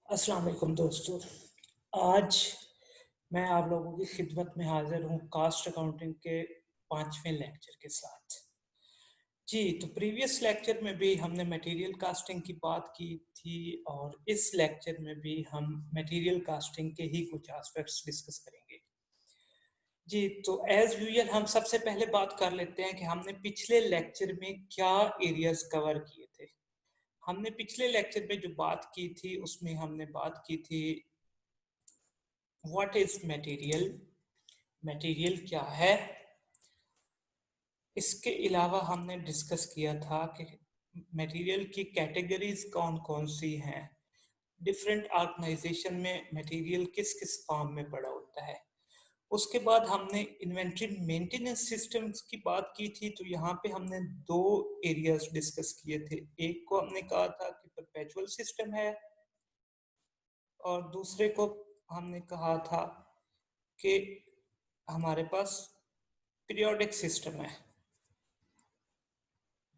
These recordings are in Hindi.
अस्सलाम वालेकुम दोस्तों। आज मैं आप लोगों की खिदमत में हाजिर हूँ कास्ट अकाउंटिंग के 5वें लेक्चर के साथ। जी, तो प्रीवियस लेक्चर में भी हमने मटेरियल कास्टिंग की बात की थी और इस लेक्चर में भी हम मटेरियल कास्टिंग के ही कुछ एस्पेक्ट्स डिस्कस करेंगे। जी, तो एज यूजुअल हम सबसे पहले बात कर लेते हैं कि हमने पिछले लेक्चर में क्या एरियाज कवर किए थे। हमने पिछले लेक्चर में जो बात की थी उसमें हमने बात की थी व्हाट इज मटेरियल, मटेरियल क्या है। इसके अलावा हमने डिस्कस किया था कि मटेरियल की कैटेगरीज कौन कौन सी हैं, डिफरेंट ऑर्गेनाइजेशन में मटेरियल किस किस फॉर्म में पड़ा होता है। उसके बाद हमने इन्वेंट्री मेंटेनेंस सिस्टम्स की बात की थी। तो यहाँ पे हमने दो एरियाज डिस्कस किए थे। एक को हमने कहा था कि परपेचुअल सिस्टम है और दूसरे को हमने कहा था कि हमारे पास पीरियोडिक सिस्टम है।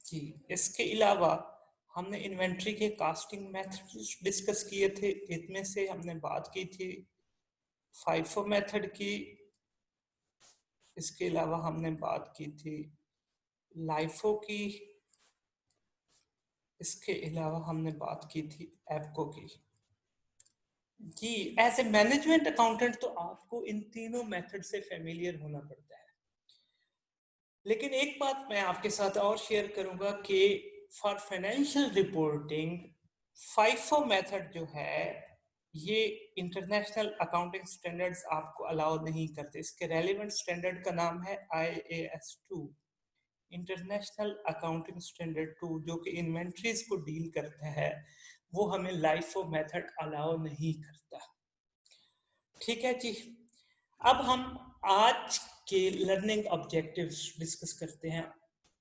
जी, इसके अलावा हमने इन्वेंट्री के कास्टिंग मेथड्स डिस्कस किए थे। इनमें से हमने बात की थी फाइफो मेथड की। इसके अलावा हमने बात की थी लाइफो की। इसके अलावा हमने बात की थी एप्को की। जी, एज ए मैनेजमेंट अकाउंटेंट तो आपको इन तीनों मेथड से फेमिलियर होना पड़ता है। लेकिन एक बात मैं आपके साथ और शेयर करूंगा कि for financial reporting FIFO method जो है ये इंटरनेशनल अकाउंटिंग स्टैंडर्ड्स आपको अलाउ नहीं करते। इसके रेलेवेंट स्टैंडर्ड का नाम है IAS2, इंटरनेशनल अकाउंटिंग स्टैंडर्ड 2, जो कि इन्वेंट्रीज को डील करता है। वो हमें लाइफो मेथड अलाउ नहीं करता। ठीक है जी। अब हम आज के लर्निंग ऑब्जेक्टिव्स डिस्कस करते हैं।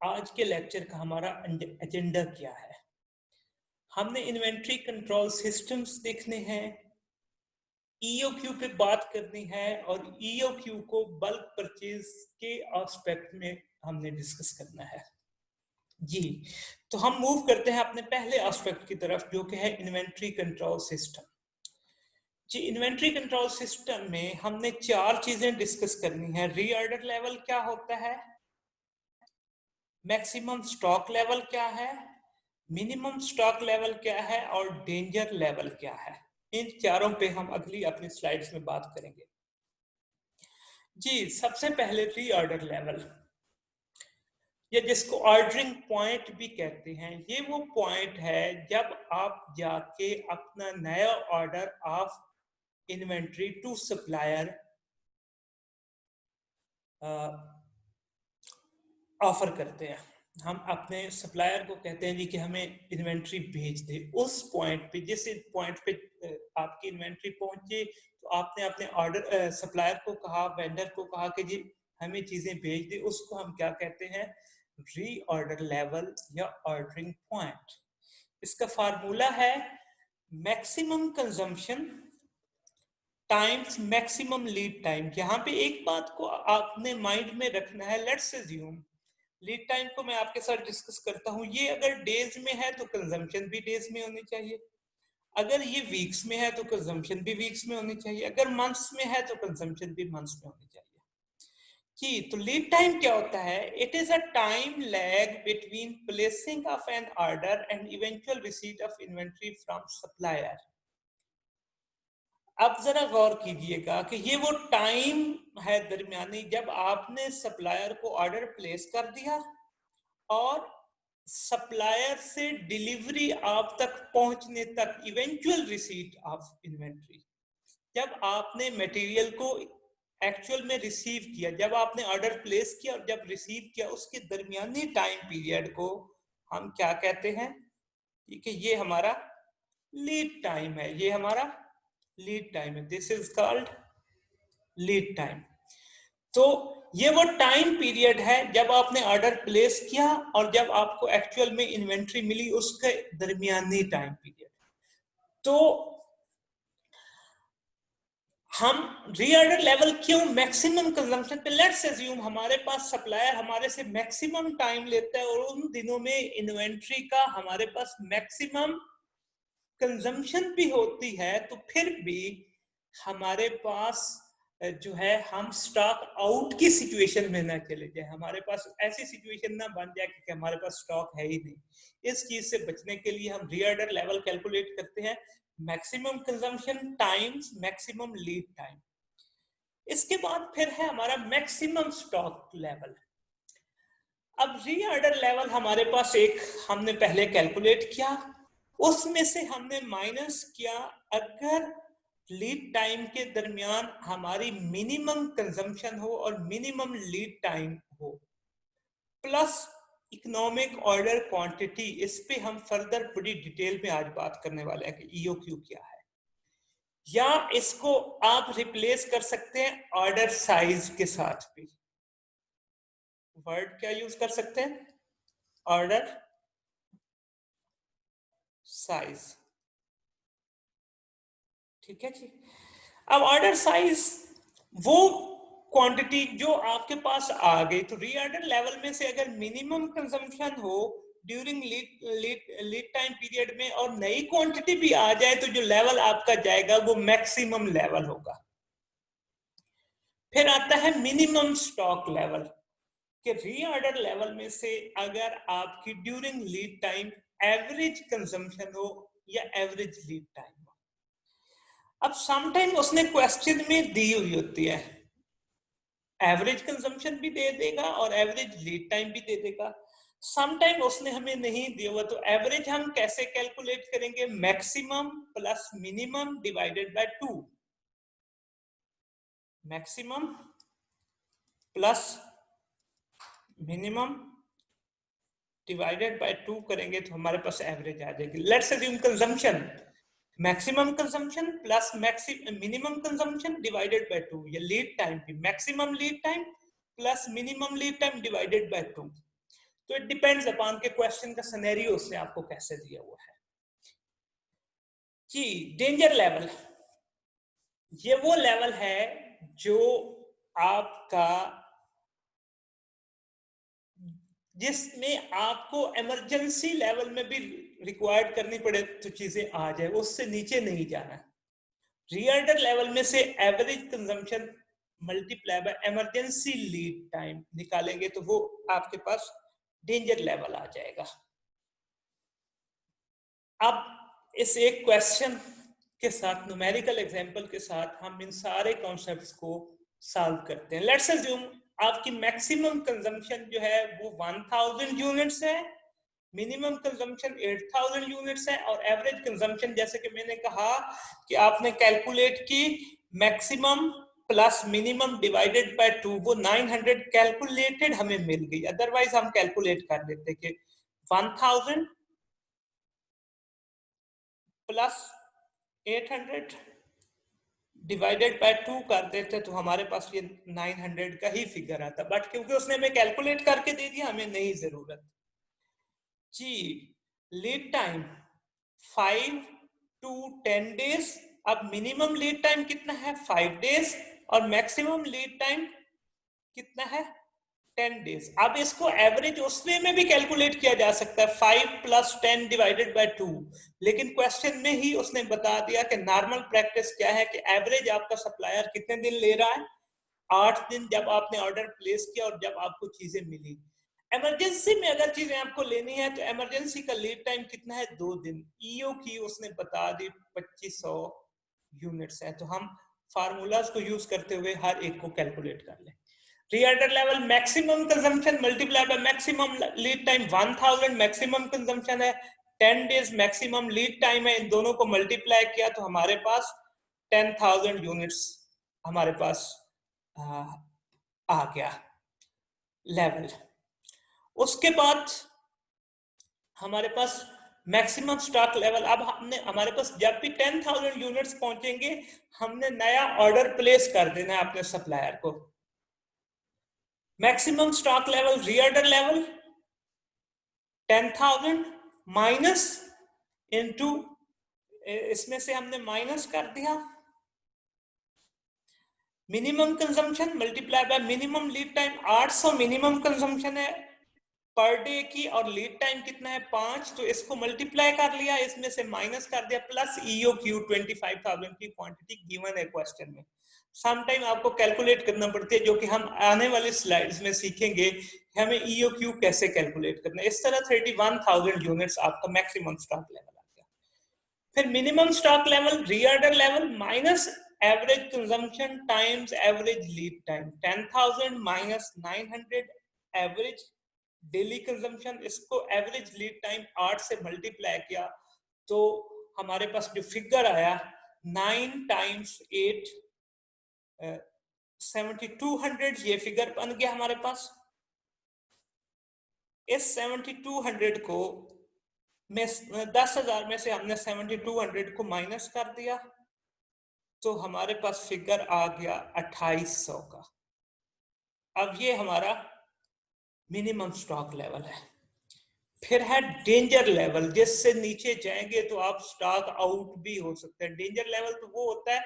आज के लेक्चर का हमारा एजेंडा क्या है। हमने इन्वेंट्री कंट्रोल सिस्टम्स देखने हैं, EOQ पे बात करनी है और EOQ को बल्क परचेज के एस्पेक्ट में हमने डिस्कस करना है। जी, तो हम मूव करते हैं अपने पहले एस्पेक्ट की तरफ, जो कि है इन्वेंट्री कंट्रोल सिस्टम। जी, इन्वेंट्री कंट्रोल सिस्टम में हमने चार चीजें डिस्कस करनी है। रीऑर्डर लेवल क्या होता है, मैक्सिमम स्टॉक लेवल क्या है, मिनिमम स्टॉक लेवल क्या है और डेंजर लेवल क्या है। इन चारों पे हम अगली अपनी स्लाइड्स में बात करेंगे। जी, सबसे पहले रीऑर्डर लेवल, या जिसको ऑर्डरिंग पॉइंट भी कहते हैं, ये वो पॉइंट है जब आप जाके अपना नया order of inventory to supplier offer करते हैं। हम अपने सप्लायर को कहते हैं जी कि हमें इन्वेंट्री भेज दे। उस पॉइंट पे, जिस पॉइंट पे आपकी इन्वेंट्री पहुंचे, तो आपने अपने ऑर्डर सप्लायर को कहा, वेंडर को कहा कि जी हमें चीजें भेज दे। उसको हम क्या कहते हैं, री ऑर्डर लेवल या ऑर्डरिंग पॉइंट। इसका फार्मूला है maximum consumption times maximum lead time. यहाँ पे एक बात को आपने माइंड में रखना है। लेट्स अज्यूम लीड टाइम को मैं आपके साथ डिस्कस करता हूँ। ये अगर डेज में है तो कंजम्पशन भी डेज में होनी चाहिए। अगर ये वीक्स में है तो कंजम्पशन भी वीक्स में होनी चाहिए। अगर मंथ्स में है तो कंजम्पशन भी मंथ्स में होनी चाहिए। जी, तो लीड टाइम क्या होता है, it is a time lag between placing of an order and eventual receipt of inventory from supplier. अब जरा गौर कीजिएगा कि ये वो टाइम है दरमियानी जब आपने सप्लायर को ऑर्डर प्लेस कर दिया और सप्लायर से डिलीवरी आप तक पहुंचने तक, इवेंचुअल रिसीट ऑफ इन्वेंट्री, जब आपने मटेरियल को एक्चुअल में रिसीव किया, जब आपने ऑर्डर प्लेस किया और जब रिसीव किया, उसके दरमियानी टाइम पीरियड को हम क्या कहते हैं कि ये हमारा लीड टाइम है। ये हमारा लीड टाइम है। This is called lead time. तो ये वो टाइम पीरियड है जब आपने ऑर्डर प्लेस किया और जब आपको एक्चुअल में इन्वेंट्री मिली, उसके दरमियानी टाइम पीरियड। तो हम रीऑर्डर लेवल क्यों मैक्सिमम कंजम्पशन पे, लेट्स अज्यूम हमारे पास सप्लायर हमारे से मैक्सिमम टाइम लेता है और उन दिनों में इन्वेंट्री का हमारे पास मैक्सिमम कंजम्पशन भी होती है तो फिर भी हमारे पास जो है हम स्टॉक आउट की सिचुएशन में ना चले जाए, हमारे पास ऐसी सिचुएशन ना बन जाए कि हमारे पास स्टॉक है ही नहीं। इस चीज से बचने के लिए हम रीऑर्डर लेवल कैलकुलेट करते हैं, maximum consumption times maximum lead time. इसके बाद फिर है हमारा मैक्सिमम स्टॉक लेवल। अब रीऑर्डर लेवल हमारे पास एक हमने पहले कैलकुलेट किया, उसमें से हमने माइनस किया अगर लीड टाइम के दरमियान हमारी मिनिमम कंजम्पशन हो और मिनिमम लीड टाइम हो, प्लस इकोनॉमिक ऑर्डर क्वांटिटी। इस पे हम फर्दर बड़ी डिटेल में आज बात करने वाले हैं कि ईओक्यू क्या है, या इसको आप रिप्लेस कर सकते हैं ऑर्डर साइज के साथ भी। वर्ड क्या यूज कर सकते हैं, ऑर्डर साइज। ठीक है जी। अब ऑर्डर साइज वो क्वांटिटी जो आपके पास आ गई, तो रीऑर्डर लेवल में से अगर मिनिमम कंजम्पशन हो ड्यूरिंग लीड टाइम पीरियड में और नई क्वांटिटी भी आ जाए, तो जो लेवल आपका जाएगा वो मैक्सिमम लेवल होगा। फिर आता है मिनिमम स्टॉक लेवल, कि रीऑर्डर लेवल में से अगर आपकी during lead time average consumption हो या एवरेज लीड टाइम हो। अब समटाइम उसने क्वेश्चन में दी हुई होती है, एवरेज कंजम्पशन भी दे देगा और एवरेज लीड टाइम भी दे देगा। समटाइम उसने हमें नहीं दिया हुआ, तो एवरेज हम कैसे कैलकुलेट करेंगे, maximum plus minimum divided by 2। Maximum plus minimum divided by 2 करेंगे तो हमारे पास एवरेज आ जाएगी। Let's assume consumption, maximum consumption plus minimum consumption divided by 2, या लीड टाइम भी maximum lead time plus minimum lead time divided by 2। तो इट डिपेंड्स अपॉन के क्वेश्चन का सिनेरियो उसने आपको कैसे दिया हुआ है जी। डेंजर लेवल, ये वो लेवल है जो आपका, जिसमें आपको इमरजेंसी लेवल में भी रिक्वायर्ड करनी पड़े तो चीजें आ जाए, उससे नीचे नहीं जाना। रीऑर्डर लेवल में से average consumption multiply by emergency lead time निकालेंगे तो वो आपके पास डेंजर लेवल आ जाएगा। अब इस एक क्वेश्चन के साथ, न्यूमेरिकल एग्जांपल के साथ हम इन सारे कॉन्सेप्ट्स को सॉल्व करते हैं। लेट्स अज्यूम आपकी मैक्सिमम कंजम्पशन जो है वो 1000 यूनिट्स है, मिनिमम कंजम्पशन 8000 यूनिट्स है, और एवरेज कंजम्पशन जैसे कि मैंने कहा कि आपने कैलकुलेट की maximum plus minimum divided by 2, वो 900 कैलकुलेटेड हमें मिल गई। अदरवाइज हम कैलकुलेट कर लेते कि 1000 प्लस 800 डिवाइडेड बाय 2 कर देते तो हमारे पास ये 900 का ही फिगर आता, बट क्योंकि उसने हमें कैलकुलेट करके दे दिया, हमें नहीं जरूरत जी। Lead time 5 to 10 days. अब मिनिमम लीड टाइम कितना है, 5 डेज, और मैक्सिमम लीड टाइम कितना है, 10 डेज। अब इसको एवरेज उस वे में भी कैलकुलेट किया जा सकता है, 5 प्लस 10 डिवाइडेड बाय 2, लेकिन क्वेश्चन में ही उसने बता दिया कि नॉर्मल प्रैक्टिस क्या है कि एवरेज आपका सप्लायर कितने दिन ले रहा है, 8 दिन, जब आपने ऑर्डर प्लेस किया और जब आपको चीजें मिली। इमरजेंसी में अगर चीजें आपको लेनी है तो इमरजेंसी का लीड टाइम कितना है, 2 दिन। ईओ की उसने बता दी 2500 यूनिट्स है, तो हम फार्मूलाज को यूज करते हुए हर एक को कैलकुलेट कर लें। Reorder level maximum consumption multiply by maximum lead time 1000 maximum consumption है, 10 डेज मैक्सिमम लीड टाइम है, इन दोनों को मल्टीप्लाई किया तो हमारे पास 10,000 यूनिट्स हमारे पास आ गया लेवल। उसके बाद हमारे पास मैक्सिमम स्टॉक लेवल। अब हमने, हमारे पास जब भी 10,000 यूनिट्स पहुंचेंगे हमने नया ऑर्डर प्लेस कर देना है अपने सप्लायर को। Maximum stock level reorder level 10,000 minus into, इसमें से हमने माइनस कर दिया minimum consumption multiply by minimum lead time. 800 minimum consumption है, पर डे की और लीड टाइम कितना है 5, तो इसको मल्टीप्लाई कर लिया, इसमें से माइनस कर दिया, प्लस EOQ 25,000 की क्वांटिटी गिवन है क्वेश्चन में। सम टाइम आपको कैलकुलेट करना पड़ती है, जो कि हम आने वाली स्लाइड्स में सीखेंगे कि हमें EOQ कैसे कैलकुलेट करना है। इस तरह 31,000 यूनिट्स आपका मैक्सिमम स्टॉक लेवल आ गया। फिर minimum stock level, reorder level minus average consumption times average lead time, 10,000 minus 900 average daily consumption, इसको एवरेज लीड टाइम 8 से मल्टीप्लाई किया तो हमारे पास जो फिगर आया 9 टाइम्स 8 7200, ये फिगर बन गया हमारे पास। इस 7200 को में 10,000 में से हमने 7200 को माइनस कर दिया तो हमारे पास फिगर आ गया 2800 का। अब ये हमारा मिनिमम स्टॉक लेवल है। फिर है डेंजर लेवल, जिससे नीचे जाएंगे तो आप स्टॉक आउट भी हो सकते हैं। डेंजर लेवल तो वो होता है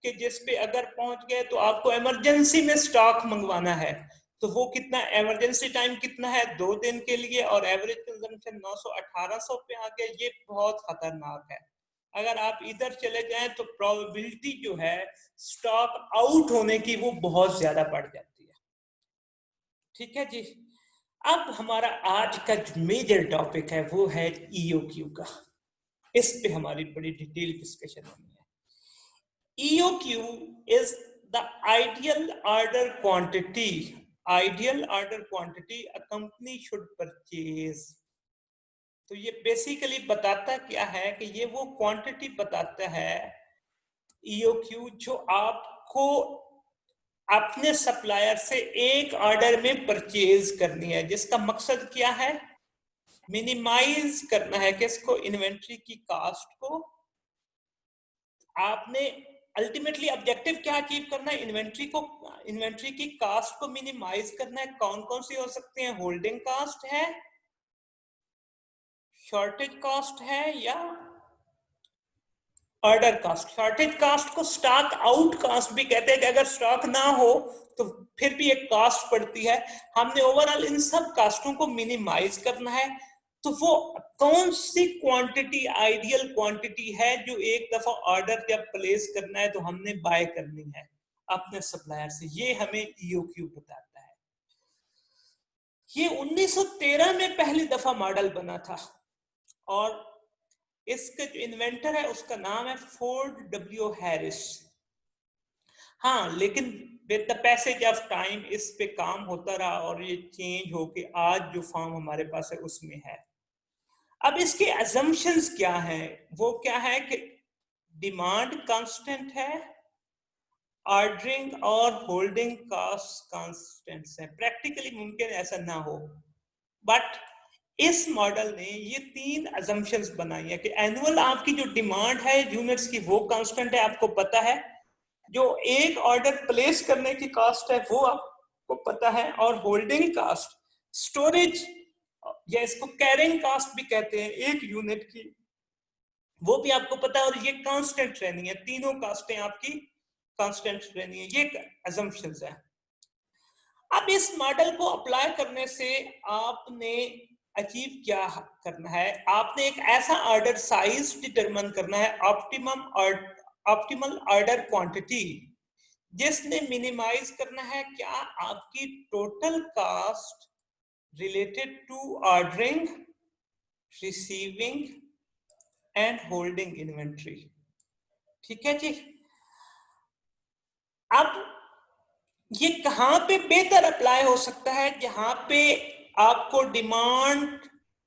कि जिस पे अगर पहुंच गए तो आपको इमरजेंसी में स्टॉक मंगवाना है, तो वो कितना, इमरजेंसी टाइम कितना है 2 दिन के लिए, और एवरेज कंजम्पशन 900-1800 पे आ गया। ये बहुत खतरनाक है। अगर आप इधर चले जाएं तो प्रोबेबिलिटी जो है स्टॉक आउट होने की वो बहुत ज्यादा बढ़ जाती है। ठीक है जी। अब हमारा आज का जो मेजर टॉपिक है वो है EOQ का। इस पे हमारी बड़ी डिटेल डिस्कशन होनी है। EOQ is the ideal order quantity, ideal order quantity a company should purchase। तो ये बेसिकली बताता क्या है कि ये वो क्वांटिटी बताता है EOQ जो आपको अपने सप्लायर से एक ऑर्डर में परचेज करनी है, जिसका मकसद क्या है, मिनिमाइज करना है किसको, इन्वेंट्री की कॉस्ट को। आपने अल्टीमेटली ऑब्जेक्टिव क्या अचीव करना है, इन्वेंट्री की कॉस्ट को मिनिमाइज करना है। कौन कौन सी हो सकती है, होल्डिंग कॉस्ट है, शॉर्टेज कॉस्ट है, या ऑर्डर कॉस्ट। शॉर्टेज कॉस्ट को स्टॉक आउट कॉस्ट भी कहते हैं कि अगर स्टॉक ना हो तो फिर भी एक कॉस्ट पड़ती है। हमने ओवरऑल इन सब कॉस्टों को मिनिमाइज करना है। तो वो कौन सी क्वांटिटी आइडियल क्वांटिटी है जो एक दफा ऑर्डर जब प्लेस करना है तो हमने बाय करनी है अपने सप्लायर से, ये हमें EOQ बताता है। ये 1913 में पहली दफा मॉडल बना था और इसका जो इन्वेंटर है उसका नाम है फोर्ड W हैरिस। हाँ, लेकिन with the passage of time इस पे काम होता रहा और ये चेंज होके आज जो फॉर्म हमारे पास है उसमें है। अब इसके अजम्पशंस क्या हैं, वो क्या है कि डिमांड कांस्टेंट है, ऑर्डरिंग और होल्डिंग कॉस्ट कांस्टेंट्स हैं। प्रैक्टिकली मुमकिन ऐसा ना हो, बट इस मॉडल ने ये 3 अजम्पशंस बनाई है कि एनुअल आपकी जो डिमांड है यूनिट्स की वो कांस्टेंट है, आपको पता है। जो एक ऑर्डर प्लेस करने की कॉस्ट है वो आपको पता है, और होल्डिंग कॉस्ट, स्टोरेज या इसको कैरिंग कॉस्ट भी कहते हैं एक यूनिट की, वो भी आपको पता है, और ये कांस्टेंट रहनी है। तीनों कॉस्टें आपकी कांस्टेंट रहनी है। ये अजम्पशंस है। अब इस मॉडल को अप्लाई करने से आपने अचीव क्या करना है, आपने एक ऐसा ऑर्डर साइज डिटरमिन करना है, ऑप्टिमल ऑर्डर क्वांटिटी, जिसने मिनिमाइज करना है क्या, आपकी total cost related to ordering, receiving and holding inventory. ठीक है जी। अब ये कहां पे बेहतर अप्लाई हो सकता है, जहां पे आपको डिमांड,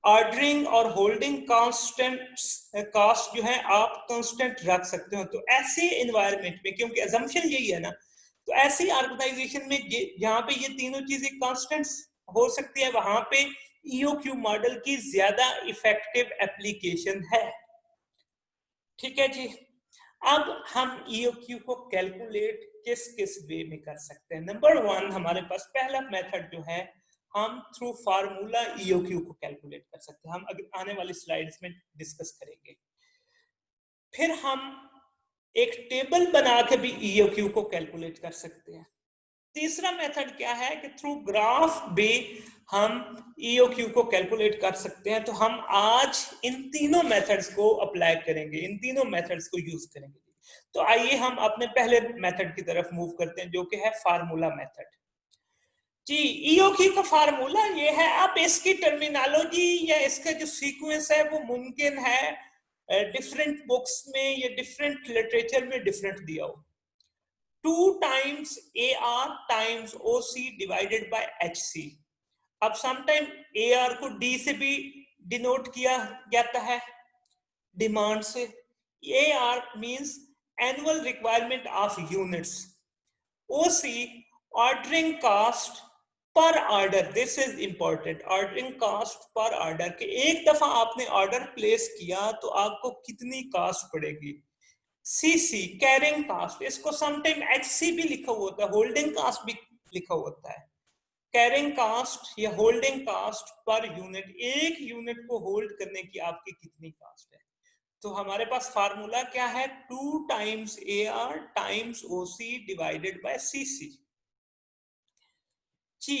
ऑर्डरिंग और होल्डिंग कॉस्ट जो है आप कांस्टेंट रख सकते हो। तो ऐसे एनवायरनमेंट में, क्योंकि अजम्पशन यही है ना, तो ऐसी ऑर्गेनाइजेशन में जहां पे ये तीनों चीजें कांस्टेंट्स हो सकती है, वहां पे EOQ मॉडल की ज्यादा इफेक्टिव एप्लीकेशन है। ठीक है जी। अब हम EOQ को कैलकुलेट किस किस वे में कर सकते हैं। नंबर 1, हमारे पास पहला मेथड जो है, हम थ्रू फार्मूला EOQ को कैलकुलेट कर सकते हैं। हम अगर आने वाली स्लाइड्स में डिस्कस करेंगे। फिर हम एक टेबल बना के भी EOQ को कैलकुलेट कर सकते हैं। तीसरा मेथड क्या है कि थ्रू ग्राफ भी हम ईओक्यू को कैलकुलेट कर सकते हैं। तो हम आज इन तीनों मेथड्स को अप्लाई करेंगे, इन तीनों मेथड्स को यूज करेंगे। तो आइए हम अपने पहले मेथड की तरफ मूव करते हैं, जो कि है फार्मूला मेथड। जी, ईओक्यू का फार्मूला ये है। अब इसकी टर्मिनोलॉजी या इसका जो सीक्वेंस है वो मुमकिन है डिफरेंट बुक्स में या डिफरेंट लिटरेचर में डिफरेंट दिया हो। 2 times AR times OC divided by HC। अब समटाइम AR को D से भी डिनोट किया जाता है, डिमांड से। AR means annual requirement of units. OC ordering cost per order. This is important, ordering cost per order के एक दफा आपने ऑर्डर प्लेस किया तो आपको कितनी कास्ट पड़ेगी। सीसी कैरिंग कास्ट, इसको समटाइम एचसी भी लिखा हुआ होता है, होल्डिंग कास्ट भी लिखा होता है। कैरिंग कास्ट या होल्डिंग कास्ट पर यूनिट, एक यूनिट को होल्ड करने की आपकी कितनी कास्ट है। तो हमारे पास फार्मूला क्या है, 2 times AR times OC divided by CC। जी,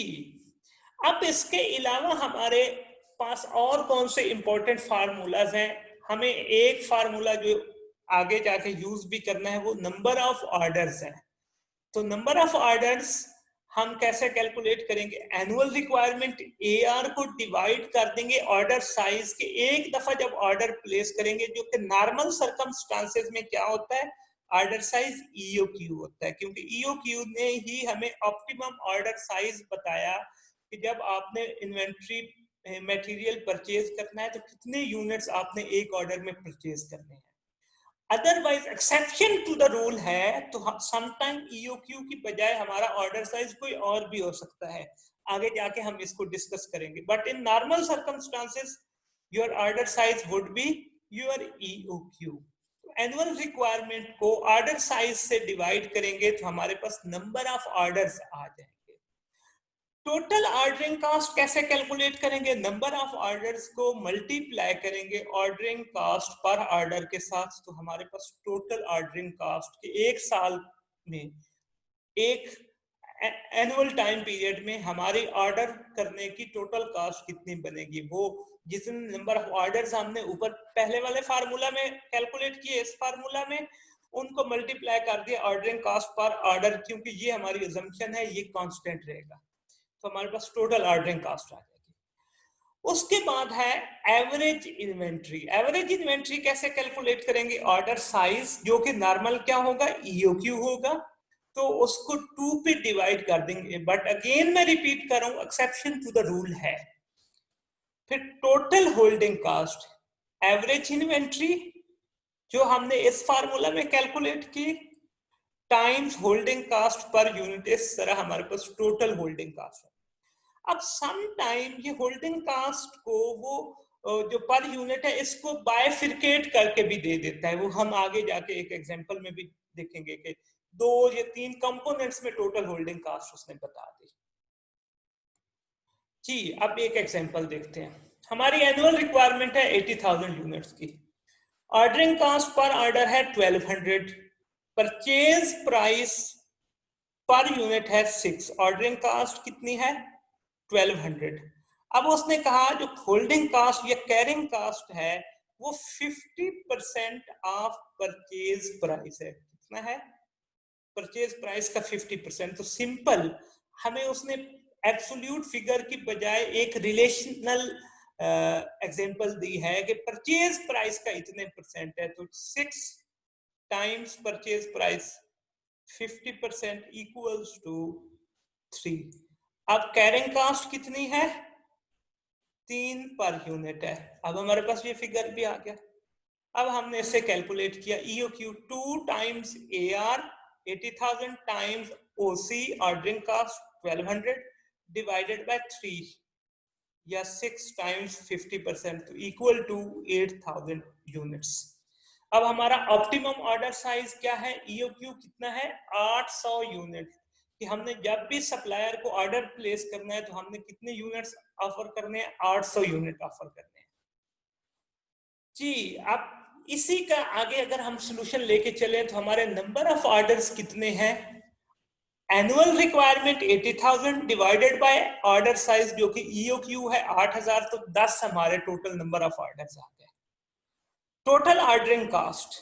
अब इसके अलावा हमारे पास और कौन से इंपॉर्टेंट फार्मूलाज हैं। हमें एक फार्मूला जो आगे जाके यूज भी करना है वो नंबर ऑफ ऑर्डर्स है। तो नंबर ऑफ ऑर्डर्स हम कैसे कैलकुलेट करेंगे, एनुअल रिक्वायरमेंट AR को डिवाइड कर देंगे ऑर्डर साइज के। एक दफा जब ऑर्डर प्लेस करेंगे, जो कि नॉर्मल सर्कमस्टांसेस में क्या होता है, ऑर्डर साइज EOQ होता है, क्योंकि EOQ ने ही हमें ऑप्टिमम ऑर्डर साइज बताया कि जब आपने इन्वेंट्री मटेरियल परचेज करना है तो कितने यूनिट्स आपने एक ऑर्डर में परचेज करने हैं। Otherwise exception to the rule है, तो समटाइम EOQ की बजाय हमारा ऑर्डर साइज कोई और भी हो सकता है। आगे जाके हम इसको डिस्कस करेंगे, but in normal circumstances your order size would be your EOQ। Annual requirement को ऑर्डर साइज से डिवाइड करेंगे तो हमारे पास नंबर ऑफ ऑर्डर्स आ जाएंगे। टोटल ऑर्डरिंग कास्ट कैसे कैलकुलेट करेंगे, नंबर ऑफ ऑर्डर्स को मल्टीप्लाई करेंगे ऑर्डरिंग कास्ट पर ऑर्डर के साथ। तो हमारे पास टोटल ऑर्डरिंग कास्ट के एक साल में, एक एनुअल टाइम पीरियड में हमारी ऑर्डर करने की टोटल कास्ट कितनी बनेगी, वो जितने नंबर ऑफ ऑर्डर्स हमने ऊपर पहले वाले फार्मूला में कैलकुलेट किए, इस फार्मूला में उनको मल्टीप्लाई कर दिया ऑर्डरिंग कास्ट पर ऑर्डर, क्योंकि ये हमारी अजम्पशन है, ये कांस्टेंट रहेगा। तो हमारे पास टोटल ऑर्डरिंग कास्ट आ जाएगी। उसके बाद है एवरेज इन्वेंट्री। एवरेज इन्वेंट्री कैसे कैलकुलेट करेंगे, ऑर्डर साइज जो कि नॉर्मल क्या होगा, EOQ होगा, तो उसको 2 पे डिवाइड कर देंगे। बट अगेन मैं रिपीट कर रहा हूं, एक्सेप्शन टू द रूल है। फिर total holding cost, average inventory जो हमने इस फार्मूला में कैलकुलेट की, times holding cost per unit. इस तरह हमारे पास टोटल होल्डिंग कास्ट है। अब सम टाइम ये होल्डिंग कास्ट को वो जो पर यूनिट है इसको बायफिरकेट करके भी दे देता है। वो हम आगे जाके एक एग्जांपल में भी देखेंगे कि 2 या 3 कंपोनेंट्स में टोटल होल्डिंग कास्ट उसने बता दी। जी, अब एक एग्जांपल देखते हैं। हमारी एनुअल रिक्वायरमेंट है 80,000 यूनिट्स की। ऑर्डरिंग कास्ट पर ऑर्डर है 1200, परचेज प्राइस पर यूनिट है 6, ऑर्डरिंग कास्ट कितनी है 1200। अब उसने कहा जो होल्डिंग कास्ट या कैरिंग कास्ट है वो 50% ऑफ परचेज प्राइस है। कितना है, परचेज प्राइस का 50%। तो सिंपल, हमें उसने एब्सोल्यूट फिगर की बजाय एक रिलेशनल एग्जांपल दी है कि परचेज प्राइस का इतने परसेंट है, तो 6 times purchase price 50% equals to 3। अब कैरिंग कास्ट कितनी है, 3 पर यूनिट है। अब हमारे पास ये फिगर भी आ गया। अब हमने इसे कैलकुलेट किया, EOQ 2 times AR 80,000 times OC ordering cost 1200 divided by 3 या 6 टाइम्स 50% तो इक्वल टू 8,000 यूनिट्स। अब हमारा ऑप्टिमम ऑर्डर साइज क्या है, EOQ कितना है 800 यूनिट। कि हमने जब भी सप्लायर को ऑर्डर प्लेस करना है तो हमने कितने यूनिट्स ऑफर करने हैं, 800 यूनिट ऑफर करने हैं। जी, अब इसी का आगे अगर हम सॉल्यूशन लेके चले तो हमारे नंबर ऑफ ऑर्डर्स कितने हैं, annual requirement 80,000 divided by order size जो कि ईओक्यू है 8,000, तो 10 हमारे टोटल नंबर ऑफ ऑर्डर्स आ गए। Total ordering cost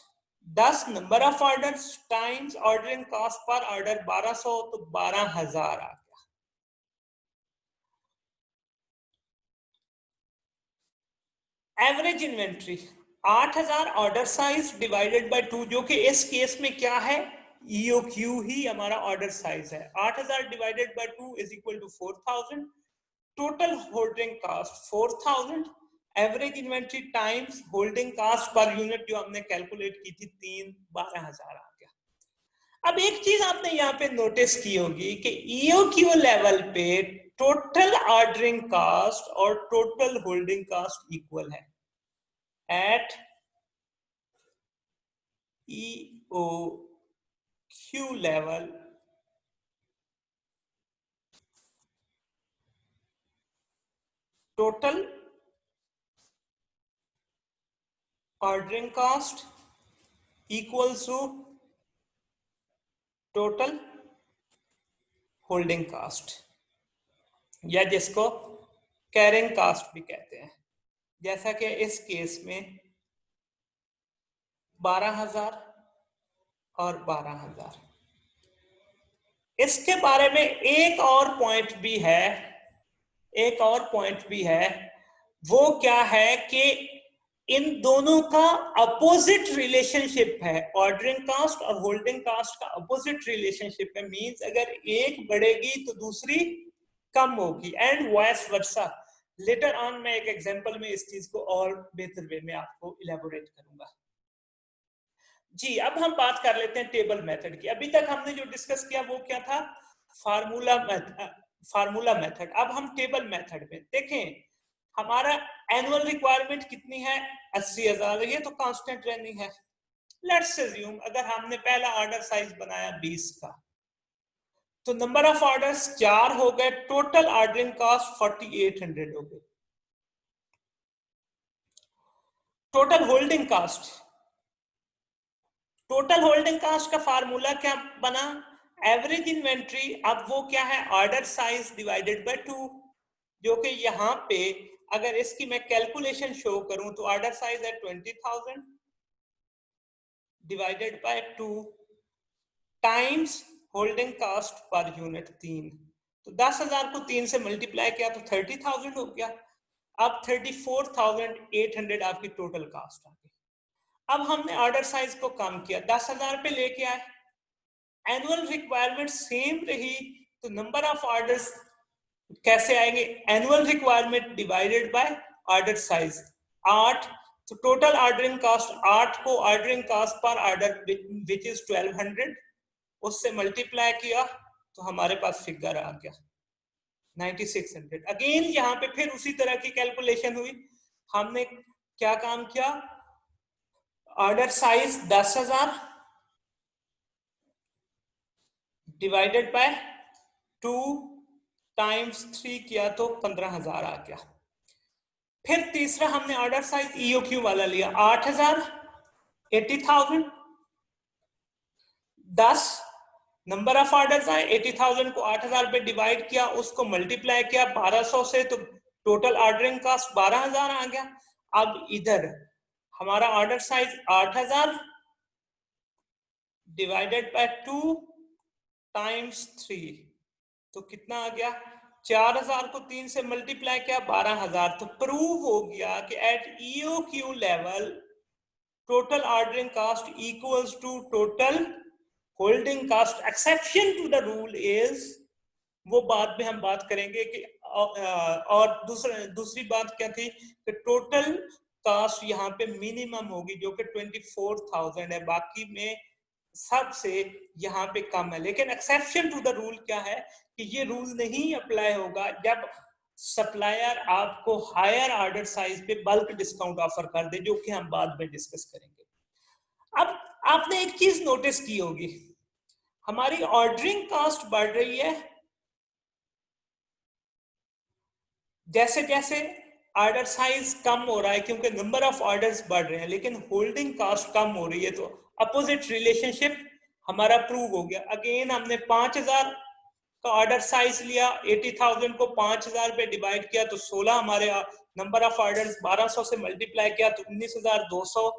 10 number of orders times ordering cost per order 1200, तो 12,000 आ गया। Average inventory 8,000 order size divided by 2, जो कि इस केस में क्या है, ईओक्यू ही हमारा ऑर्डर साइज है। 8,000 divided by 2 is equal to 4,000। Total holding cost 4,000, average inventory times holding cost per unit जो हमने कैलकुलेट की थी 3, 12,000 आ गया। अब एक चीज आपने यहाँ पे नोटिस की होगी कि ईओक्यू लेवल पे टोटल ऑर्डरिंग कास्ट और टोटल होल्डिंग कास्ट इक्वल है। At EOQ level, total ordering cost equals to total holding cost, या जिसको कैरिंग कास्ट भी कहते हैं। जैसा कि इस केस में 12,000 और 12,000। इसके बारे में एक और पॉइंट भी है, एक और पॉइंट भी है, वो क्या है कि इन दोनों का अपोजिट रिलेशनशिप है। ऑर्डरिंग कास्ट और होल्डिंग कास्ट का अपोजिट रिलेशनशिप है। मींस अगर एक बढ़ेगी तो दूसरी कम होगी, and vice versa. Later on मैं एक एग्जांपल में इस चीज को और बेहतर वे में आपको इलेबोरेट करूंगा। जी, अब हम बात कर लेते हैं टेबल मेथड की। अभी तक हमने जो डिस्कस किया वो क्या था, फार्मूला मेथड। अब हम टेबल मेथड में देखें। हमारा एनुअल रिक्वायरमेंट कितनी है, 80,000, ये तो कांस्टेंट रहनी है। लेट्स अज्यूम अगर हमने पहला ऑर्डर साइज बनाया 20 का, तो नंबर ऑफ ऑर्डर्स 4 हो गए, टोटल ऑर्डरिंग कॉस्ट 4800 हो गई। Total holding cost, total holding cost का फार्मूला क्या बना, एवरेज इन्वेंट्री, अब वो क्या है, ऑर्डर साइज डिवाइडेड बाय 2, जो कि यहाँ पे अगर इसकी मैं कैलकुलेशन शो करूं तो ऑर्डर साइज है 20,000 divided by 2 times holding cost per unit 3, तो 10,000 को 3 से मल्टीप्लाई किया तो 30,000 हो गया। अब 34,800 आपकी टोटल कास्ट आ गई। अब हमने ऑर्डर साइज को कम किया, 10,000 पे लेके आए, एनुअल रिक्वायरमेंट सेम रही, तो नंबर ऑफ ऑर्डर्स कैसे आएंगे, annual requirement divided by order size 8, तो टोटल ऑर्डरिंग कास्ट 8 को ordering cost per order which is 1200 उससे मल्टीप्लाई किया तो हमारे पास फिगर आ गया 9600। अगेन यहाँ पे फिर उसी तरह की कैलकुलेशन हुई। हमने क्या काम किया, order size 10,000 divided by 2 times 3 किया तो 15,000 आ गया। फिर तीसरा हमने ऑर्डर साइज ईओक्यू वाला लिया, 8,000 80,000 10 नंबर ऑफ ऑर्डर्स आए, 80,000 को 8,000 पे डिवाइड किया, उसको मल्टीप्लाई किया 1200 से, तो टोटल ऑर्डरिंग कास्ट 12,000 आ गया। अब इधर हमारा order size 8,000 divided by 2 times 3, तो कितना आ गया, 4,000 को 3 से मल्टीप्लाई किया 12,000, तो प्रूव हो गया कि at EOQ level total ordering cost equals to total holding cost. Exception to the rule is, वो बाद में हम बात करेंगे कि और दूसरी बात क्या थी कि टोटल कास्ट यहाँ पे मिनिमम होगी जो कि 24,000 है, बाकी में सबसे यहाँ पे कम है। लेकिन एक्सेप्शन टू द रूल क्या है कि ये रूल नहीं अप्लाई होगा जब सप्लायर आपको हायर ऑर्डर साइज पे बल्क डिस्काउंट ऑफर कर दे, जो कि हम बाद में डिस्कस करेंगे। अब आपने एक चीज नोटिस की होगी, हमारी ऑर्डरिंग कॉस्ट बढ़ रही है जैसे जैसे ऑर्डर साइज कम हो रहा है, क्योंकि नंबर ऑफ ऑर्डर्स बढ़ रहे हैं, लेकिन होल्डिंग कॉस्ट कम हो रही है, तो अपोजिट रिलेशनशिप हमारा प्रूव हो गया। अगेन हमने 5000 का ऑर्डर साइज लिया, 80,000 को 5000 पे डिवाइड किया तो 16 हमारे नंबर ऑफ ऑर्डर्स, 1200 से मल्टीप्लाई किया तो 19,200।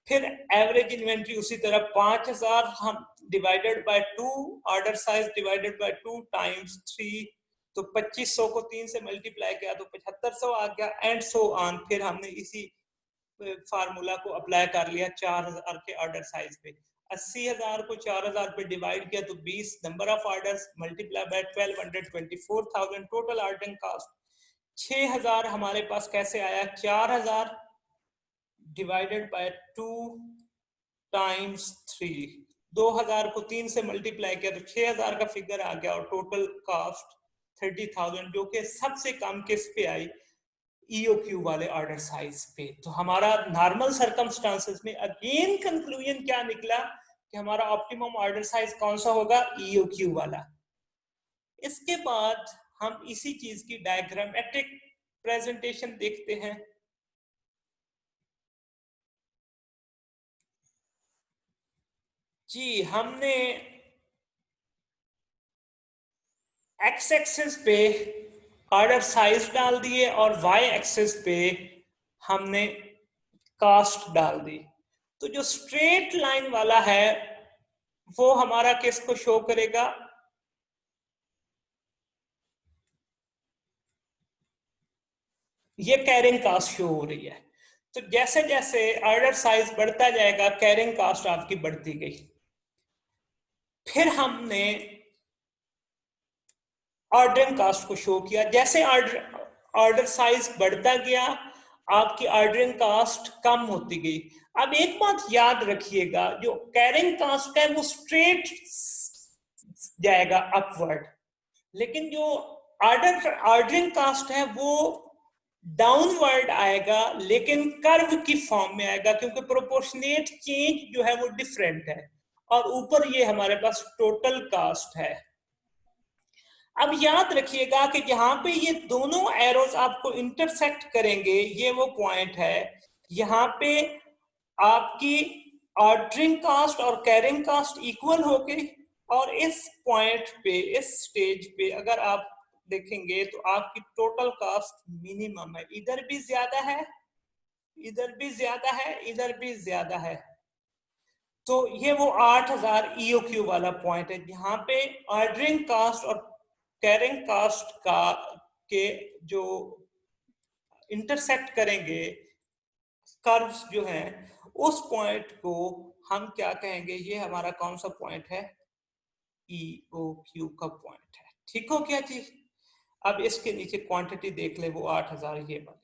फिर एवरेज इन्वेंट्री उसी तरह 5000 हम divided by 2, order size divided by 2 times 3, तो 2500 को 3 से मल्टीप्लाई किया तो 7500 आ गया, एंड सो ऑन। फिर हमने इसी फार्मूला को अप्लाई कर लिया 4000 के ऑर्डर साइज पे। 80,000 को 4000 पे डिवाइड किया तो 20 number of orders multiply by 1200, 24,000 total ordering cost. 6000 हमारे पास कैसे आया, 4000 डिवाइडेड बाय 2 टाइम्स 3, 2000 को 3 से मल्टीप्लाई किया तो 6000 का फिगर आ गया, और टोटल कॉस्ट 30,000 जो कि सबसे कम किस पे आई, ईओक्यू वाले ऑर्डर साइज पे। तो हमारा नॉर्मल सर्कमस्टांसेस में अगेन कंक्लूजन क्या निकला कि हमारा ऑप्टिमम ऑर्डर साइज कौन सा होगा, ईओक्यू वाला। इसके बाद हम इसी चीज की डायग्रामेटिक प्रेजेंटेशन देखते हैं। जी, हमने एक्स एक्सिस पे ऑर्डर साइज डाल दिए और वाई एक्सिस पे हमने कास्ट डाल दी। तो जो स्ट्रेट लाइन वाला है वो हमारा किसको शो करेगा, ये कैरिंग कास्ट शो हो रही है। तो जैसे जैसे ऑर्डर साइज बढ़ता जाएगा कैरिंग कास्ट आपकी बढ़ती गई। फिर हमने ऑर्डरिंग कास्ट को शो किया, जैसे ऑर्डर साइज बढ़ता गया आपकी ऑर्डरिंग कास्ट कम होती गई। अब एक बात याद रखिएगा, जो कैरिंग कास्ट है वो स्ट्रेट जाएगा अपवर्ड, लेकिन जो ऑर्डरिंग कास्ट है वो डाउनवर्ड आएगा, लेकिन कर्व की फॉर्म में आएगा, क्योंकि प्रोपोर्शनेट चेंज जो है वो डिफरेंट है। और ऊपर ये हमारे पास टोटल कास्ट है। अब याद रखिएगा कि जहां पे ये दोनों एरोज आपको इंटरसेक्ट करेंगे, ये वो पॉइंट है, यहाँ पे आपकी ऑर्डरिंग कास्ट और कैरिंग कास्ट इक्वल हो गई, और इस पॉइंट पे, इस स्टेज पे अगर आप देखेंगे तो आपकी टोटल कास्ट मिनिमम है। इधर भी ज्यादा है, इधर भी ज्यादा है, इधर भी ज्यादा है। तो ये वो 8000 ईओक्यू वाला पॉइंट है जहां पे ऑर्डरिंग कास्ट और कैरिंग कास्ट का के जो इंटरसेक्ट करेंगे कर्व्स जो हैं, उस पॉइंट को हम क्या कहेंगे, ये हमारा कौन सा पॉइंट है, ईओक्यू का पॉइंट है। ठीक हो क्या चीज। अब इसके नीचे क्वांटिटी देख ले, वो 8000 ये वाली।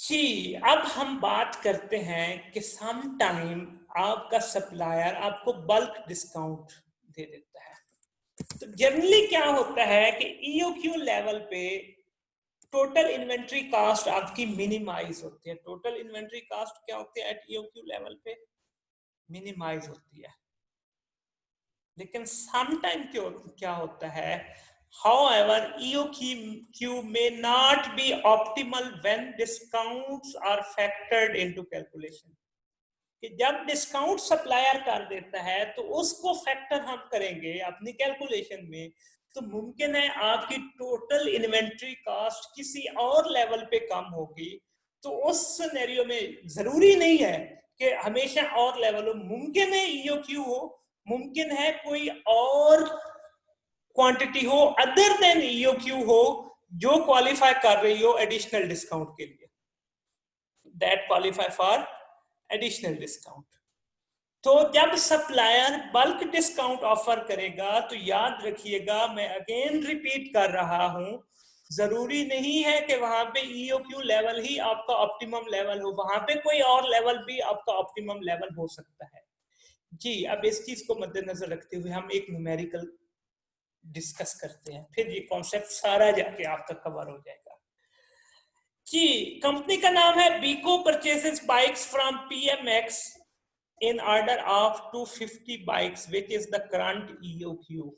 जी, अब हम बात करते हैं कि सम टाइम आपका सप्लायर आपको बल्क डिस्काउंट दे देता है। तो जनरली क्या होता है कि ईओक्यू लेवल पे टोटल इन्वेंट्री कास्ट आपकी मिनिमाइज होती है। टोटल इन्वेंट्री कास्ट क्या होती है एट ईओक्यू लेवल पे, मिनिमाइज होती है। लेकिन सम टाइम क्या होता है, however EOQ may not be optimal when discounts are factored into calculation। कि जब डिस्काउंट सप्लायर कर देता है तो उसको फैक्टर हम करेंगे अपनी कैलकुलेशन में, तो मुमकिन है आपकी टोटल इन्वेंट्री कास्ट किसी और लेवल पे कम होगी। तो उस सिनेरियो में जरूरी नहीं है कि हमेशा और लेवल हो, मुमकिन है ईओक्यू हो, मुमकिन है कोई और क्वांटिटी हो अदर देन ईओक्यू हो जो क्वालिफाई कर रही हो एडिशनल डिस्काउंट के लिए, that qualify for additional discount. तो जब सप्लायर बल्क डिस्काउंट ऑफर करेगा तो याद रखिएगा, मैं अगेन रिपीट कर रहा हूं, जरूरी नहीं है कि वहां पे ईओक्यू लेवल ही आपका ऑप्टिमम लेवल हो, वहां पे कोई और लेवल भी आपका ऑप्टिमम लेवल हो सकता है। जी, अब इस चीज को मद्देनजर रखते हुए हम एक न्यूमेरिकल डिस्कस करते हैं, फिर ये कॉन्सेप्ट सारा जाके आपका कवर हो जाएगा। जी, कंपनी का नाम है Beco purchases bikes from PMX in order of 250 bikes which is the current EOQ।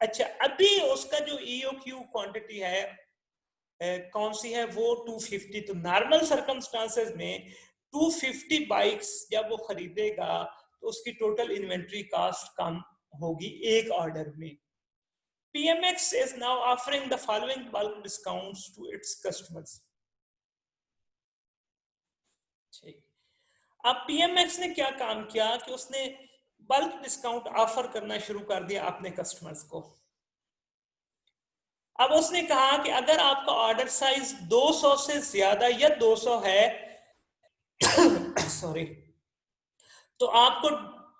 अच्छा, अभी उसका जो EOQ क्वांटिटी है कौन सी है, वो 250। तो नॉर्मल सर्कमस्टांसेस में 250 बाइक्स जब वो खरीदेगा तो उसकी टोटल इन्वेंट्री कॉस्ट कम होगी एक ऑर्डर में। PMX is now offering the following bulk discounts to its customers. ठीक, अब PMX ने क्या काम किया कि उसने बल्क डिस्काउंट ऑफर करना शुरू कर दिया अपने कस्टमर्स को। अब उसने कहा कि अगर आपका ऑर्डर साइज 200 से ज्यादा या 200 है सॉरी, तो आपको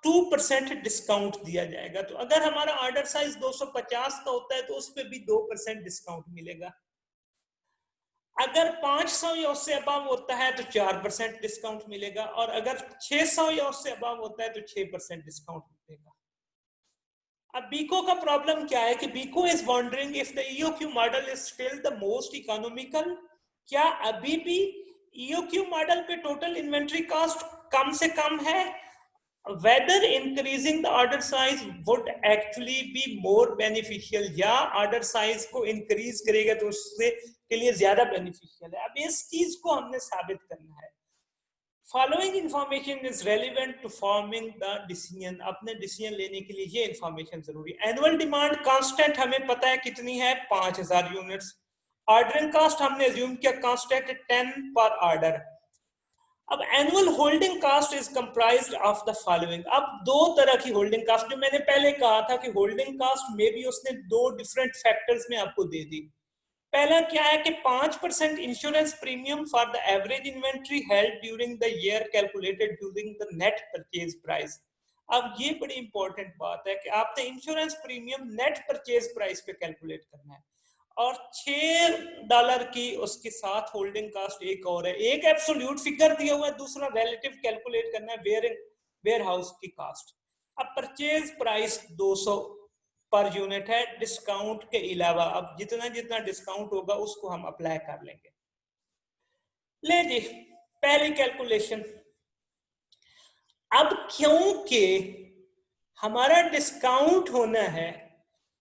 2% डिस्काउंट दिया जाएगा। तो अगर हमारा ऑर्डर साइज 250 का होता है तो उस पर भी 2% डिस्काउंट मिलेगा। अगर 500 या उससे अबव होता है तो 4% डिस्काउंट मिलेगा, और अगर 600 या उससे अबव होता है तो 6% डिस्काउंट मिलेगा। अब बीको का प्रॉब्लम क्या है कि Beco is wondering if the EOQ model is still the most economical. क्या अभी भी ईओक्यू मॉडल पे टोटल इन्वेंट्री कॉस्ट कम से कम है? whether increasing the order size would actually be more beneficial, या ऑर्डर साइज को इंक्रीज करेगा तो उससे के लिए ज्यादा बेनिफिशियल है। अब इस चीज को हमने साबित करना है। Following information is relevant to forming the decision. अपने डिसीजन लेने के लिए ये इंफॉर्मेशन जरूरी है। एनुअल डिमांड कांस्टेंट हमें पता है कितनी है, 5000 यूनिट्स। ऑर्डरिंग कॉस्ट हमने अज्यूम किया कांस्टेंट 10 पर ऑर्डर। अब annual holding cost is comprised of the following. अब दो तरह की होल्डिंग कास्ट, जो मैंने पहले कहा था कि होल्डिंग कास्ट में भी उसने दो डिफरेंट फैक्टर्स में आपको दे दी। पहला क्या है कि 5% insurance premium for the average inventory held during the year calculated using the net purchase price. अब ये बड़ी इंपॉर्टेंट बात है कि आपने insurance premium net purchase price पे कैलकुलेट करना है, और $6 की उसके साथ होल्डिंग कास्ट एक और है। एक एब्सोल्यूट फिगर दिया हुआ है, दूसरा रिलेटिव कैलकुलेट करना है वेयर हाउस की कास्ट। अब परचेज प्राइस 200 पर यूनिट है डिस्काउंट के अलावा। अब जितना जितना डिस्काउंट होगा उसको हम अप्लाई कर लेंगे। ले जी, पहली कैलकुलेशन। अब क्योंकि हमारा डिस्काउंट होना है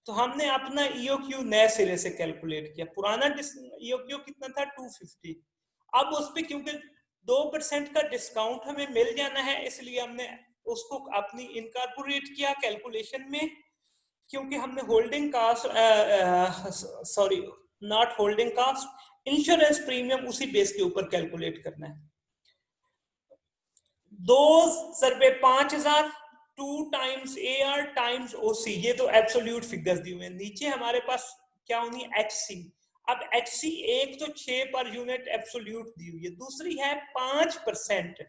तो हमने अपना ईओक्यू नए सिरे से कैलकुलेट किया। पुराना ईओक्यू कितना था, 250। अब उस पे क्योंकि 2% का डिस्काउंट हमें मिल जाना है, इसलिए हमने उसको अपनी इनकॉर्पोरेट किया कैलकुलेशन में। क्योंकि हमने holding cost sorry not holding cost, insurance premium उसी बेस के ऊपर कैलकुलेट करना है। 2 सर्वे 5000, 2 टाइम्स AR टाइम्स OC, ये तो एब्सोल्यूट फिगर्स दी हुए हैं। नीचे हमारे पास क्या होनी है, HC। अब HC एक तो 6 पर यूनिट एब्सोल्यूट दी हुई है, दूसरी है 5%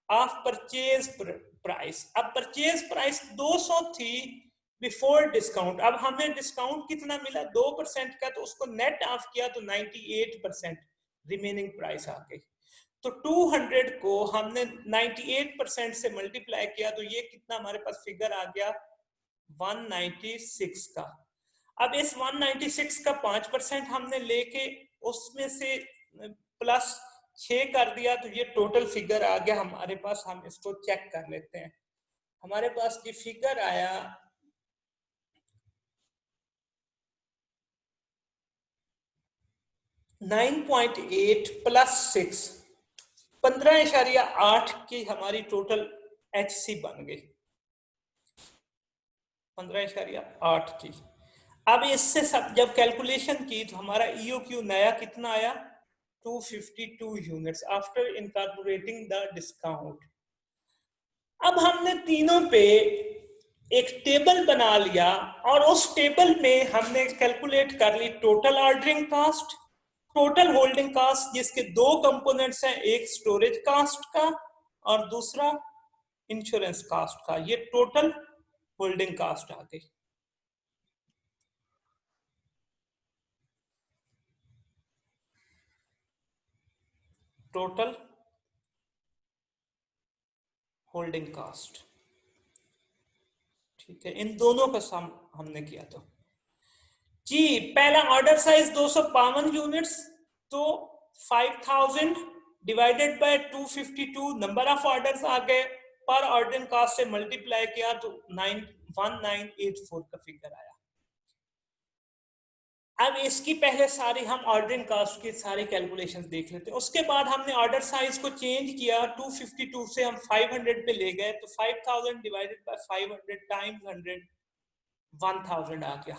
ऑफ परचेज प्राइस। अब परचेज प्राइस 200 थी बिफोर डिस्काउंट। अब हमें डिस्काउंट कितना मिला, 2% का, तो उसको नेट ऑफ किया तो 98% रिमेनिंग प्राइस आ गई। तो 200 को हमने 98% से मल्टीप्लाई किया तो ये कितना हमारे पास फिगर आ गया, 196 का। अब इस 196 का 5% हमने लेके उसमें से प्लस 6 कर दिया तो ये टोटल फिगर आ गया हमारे पास। हम इसको चेक कर लेते हैं। हमारे पास ये फिगर आया 9.8 प्लस 6, 15.8 की हमारी टोटल HC बन गई, 15.8 की। अब इससे सब जब कैलकुलेशन की तो हमारा EOQ नया कितना आया, 252 units after incorporating the discount. अब हमने तीनों पे एक टेबल बना लिया और उस टेबल में हमने कैलकुलेट कर ली total ordering cost, total holding cost, जिसके दो कंपोनेंट्स हैं, एक स्टोरेज कास्ट का और दूसरा इंश्योरेंस कास्ट का। ये टोटल होल्डिंग कास्ट आ गई। टोटल होल्डिंग कास्ट, ठीक है, इन दोनों का सम हमने किया। तो जी पहला ऑर्डर साइज 252 यूनिट्स, तो 5000 divided by 252 number of orders आ गए, पर ऑर्डरिंग कास्ट से मल्टीप्लाई किया तो 1984 का फिगर आया। अब इसकी पहले सारी हम ऑर्डरिंग कास्ट की सारी कैलकुलेशंस देख लेते हैं। उसके बाद हमने ऑर्डर साइज को चेंज किया, 252 से हम 500 पे ले गए, तो 5000 डिवाइडेड बाय 500 टाइम्स 100 1000 आ गया।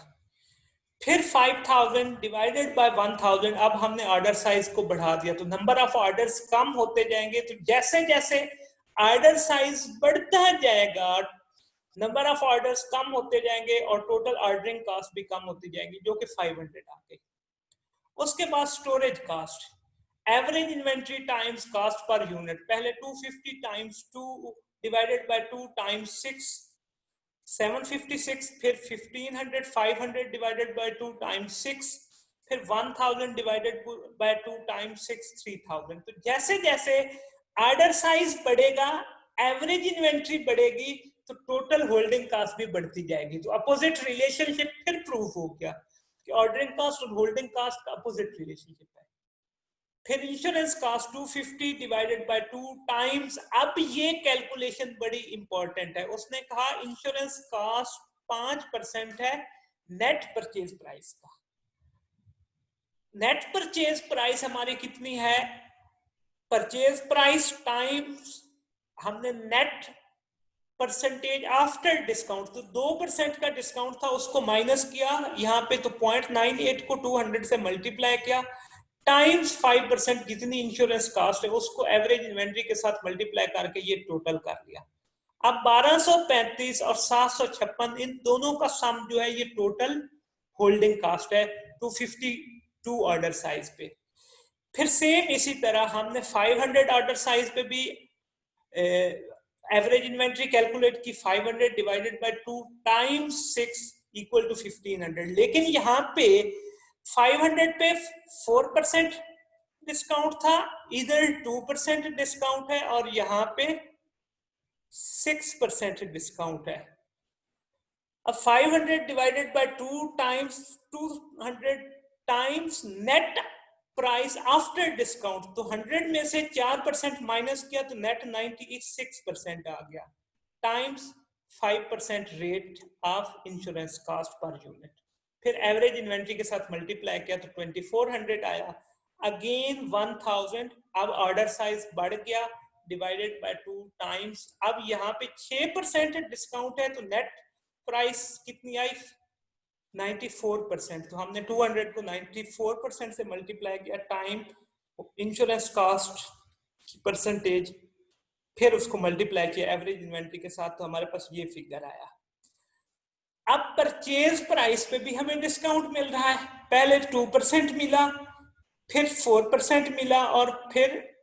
फिर 5000 डिवाइडेड बाय 1000, अब हमने ऑर्डर साइज को बढ़ा दिया, तो नंबर ऑफ ऑर्डर्स कम होते जाएंगे। तो जैसे जैसे ऑर्डर साइज बढ़ता जाएगा, नंबर ऑफ ऑर्डर्स कम होते जाएंगे और टोटल ऑर्डरिंग कॉस्ट भी कम होती जाएगी, जो कि 500 आ गई। उसके बाद storage cost, average inventory times cost per unit. पहले 250 टाइम्स 2 डिवाइडेड बाय 2 टाइम्स 6 756, फिर 1500 500 डिवाइडेड बाय 2 टाइम्स 6, फिर 1000 डिवाइडेड बाय 2 टाइम्स 6 3000। तो जैसे जैसे ऑर्डर साइज बढ़ेगा, एवरेज इन्वेंट्री बढ़ेगी, तो टोटल होल्डिंग कॉस्ट भी बढ़ती जाएगी। तो अपोजिट रिलेशनशिप फिर प्रूव हो गया कि ऑर्डरिंग कॉस्ट और होल्डिंग कॉस्ट का अपोजिट रिलेशनशिप है। फिर insurance cost 250 divided by 2 times. अब ये कैलकुलेशन बड़ी इंपॉर्टेंट है। उसने कहा इंश्योरेंस कॉस्ट 5% है नेट परचेज प्राइस का। नेट परचेज प्राइस हमारी कितनी है? परचेज प्राइस टाइम्स हमने नेट परसेंटेज आफ्टर डिस्काउंट, तो 2% का डिस्काउंट था, उसको माइनस किया यहाँ पे, तो 0.98 को 200 से मल्टीप्लाई किया, टाइम्स 5% जितनी इंश्योरेंस कॉस्ट है उसको एवरेज इन्वेंट्री के साथ मल्टीप्लाई करके ये टोटल कर लिया। अब 1235 और 756 इन दोनों का सम जो है ये टोटल होल्डिंग कॉस्ट है 252 ऑर्डर साइज पे। फिर सेम इसी तरह हमने 500 ऑर्डर साइज पे भी एवरेज इन्वेंट्री कैलकुलेट की, 500 divided by 2 times 6 equal to 1500। लेकिन यहाँ पे 500 पे 4% डिस्काउंट था, इधर 2% डिस्काउंट है और यहाँ पे 6% डिस्काउंट है। अब 500 divided by 2 times 200 times net price after discount, तो 100 में से 4% माइनस किया तो नेट 96% आ गया, times 5% rate of insurance cost per unit. फिर एवरेज इन्वेंट्री के साथ मल्टीप्लाई किया तो 2400 आया, अगेन 1000। अब ऑर्डर साइज बढ़ गया, डिवाइडेड बाय 2 टाइम्स। अब यहाँ पे 6% डिस्काउंट है, तो नेट प्राइस कितनी आई? 94%। तो हमने 200 को 94% से मल्टीप्लाई किया, टाइम इंश्योरेंस कॉस्ट की परसेंटेज, फिर उसको मल्टीप्लाई किया एवरेज इन्वेंट्री के साथ, तो हमारे पास ये फिगर आया। अब परचेज प्राइस पे भी हमें डिस्काउंट मिल रहा है, पहले 2% मिला, फिर 4% मिला और फिर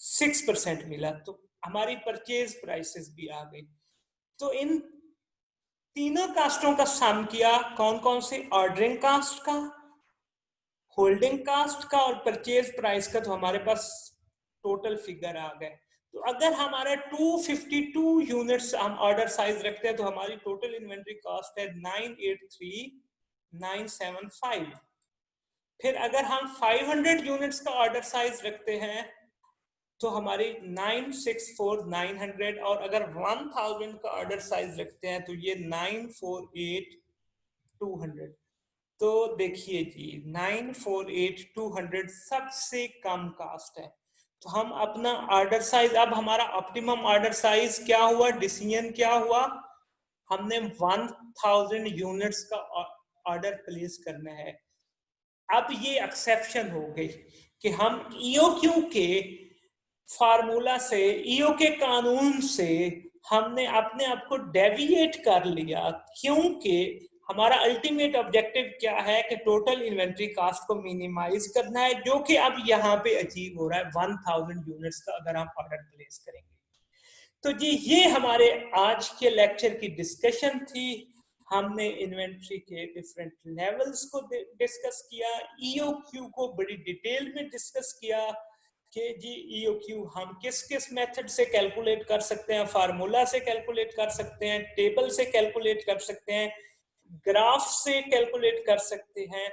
6% मिला, तो हमारी परचेज प्राइसेस भी आ गई। तो इन तीनों कास्टों का सम किया, कौन कौन से? ऑर्डरिंग कास्ट का, होल्डिंग कास्ट का और परचेज प्राइस का, तो हमारे पास टोटल फिगर आ गए। तो अगर हमारा 252 यूनिट्स हम ऑर्डर साइज रखते हैं तो हमारी टोटल इन्वेंट्री कॉस्ट है 983975। फिर अगर हम 500 यूनिट्स का ऑर्डर साइज रखते हैं तो हमारी 964900, और अगर 1000 का ऑर्डर साइज रखते हैं तो ये 948200। तो देखिए जी 948200 सबसे कम कास्ट है। तो हम अपना ऑर्डर साइज, अब हमारा ऑप्टिमम ऑर्डर साइज क्या हुआ, डिसीजन क्या हुआ? हमने 1000 यूनिट्स का ऑर्डर प्लेस करना है। अब ये एक्सेप्शन हो गई कि हम ईओक्यू के फार्मूला से, ईओ के कानून से हमने अपने आप को डेविएट कर लिया, क्योंकि हमारा अल्टीमेट ऑब्जेक्टिव क्या है कि टोटल इन्वेंट्री कॉस्ट को मिनिमाइज करना है, जो कि अब यहाँ पे अचीव हो रहा है 1000 यूनिट्स का अगर हम ऑर्डर प्लेस करेंगे। तो जी ये हमारे आज के लेक्चर की डिस्कशन थी। हमने इन्वेंट्री के डिफरेंट लेवल्स को डिस्कस किया, ईओक्यू को बड़ी डिटेल में डिस्कस किया कि जी ईओक्यू हम किस किस मेथड से कैलकुलेट कर सकते हैं, फार्मूला से कैलकुलेट कर सकते हैं, टेबल से कैलकुलेट कर सकते हैं, ग्राफ से कैलकुलेट कर सकते हैं।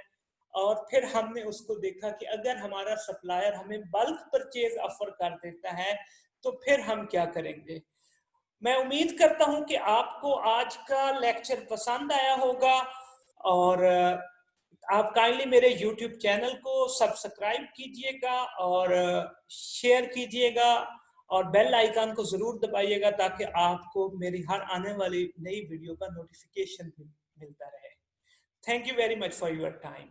और फिर हमने उसको देखा कि अगर हमारा सप्लायर हमें बल्क परचेज ऑफर कर देता है तो फिर हम क्या करेंगे। मैं उम्मीद करता हूं कि आपको आज का लेक्चर पसंद आया होगा, और आप काइंडली मेरे YouTube चैनल को सब्सक्राइब कीजिएगा और शेयर कीजिएगा और बेल आइकन को जरूर दबाइएगा ताकि आपको मेरी हर आने वाली नई वीडियो का नोटिफिकेशन भी मिलता रहे। Thank you very much for your time.